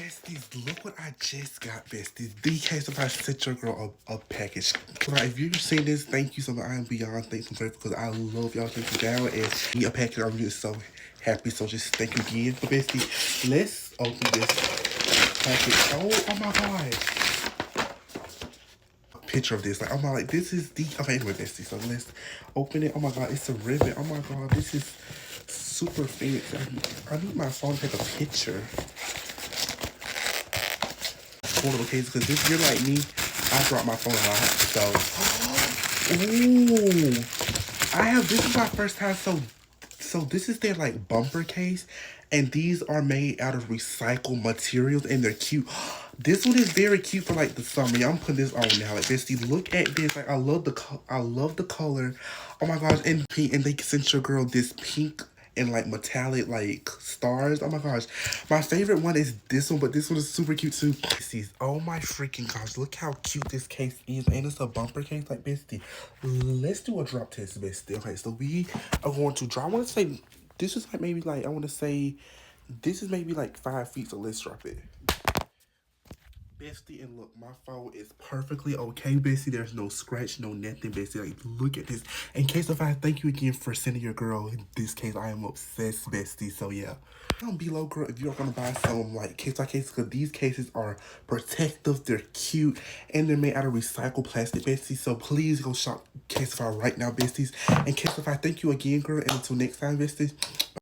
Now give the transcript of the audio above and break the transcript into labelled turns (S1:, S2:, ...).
S1: Besties, look what I just got, besties. The case if I sent your girl a package. Right, if you're seeing this, thank you so much. I am beyond thankful for it because I love y'all. Thank you down and me a package. I'm just so happy. So just thank you again for besties. Let's open this package. Oh my god. Picture of this. Like, oh my, like, this is the. Okay, anyway, bestie. So let's open it. Oh my god, it's a ribbon. Oh my god, this is super fancy. I need my phone to take a picture. Affordable cases because if you're like me, I drop my phone a lot. So, ooh, I have this is my first time. So this is their like bumper case, and these are made out of recycled materials, and they're cute. This one is very cute for like the summer. Yeah, I'm putting this on now. Like, bestie, look at this. Like, I love the color. Oh my gosh, and pink, and they sent your girl this pink and like metallic like stars. Oh my gosh. My favorite one is this one, but this one is super cute too. Besties, oh my freaking gosh, look how cute this case is. And it's a bumper case, like, bestie. Let's do a drop test, bestie. Okay, so we are going to drop. I want to say this is like maybe like I want to say this is maybe like 5 feet, so let's drop it. Bestie, and look, my phone is perfectly okay, bestie. There's no scratch, no nothing, bestie. Like, look at this. In case if I thank you again for sending your girl this case. I am obsessed, bestie. So yeah, down below, girl, if you're gonna buy some like case by case, because these cases are protective, they're cute, and they're made out of recycled plastic, bestie. So please go shop Caseify right now, besties. And Caseify, thank you again, girl, and until next time, besties.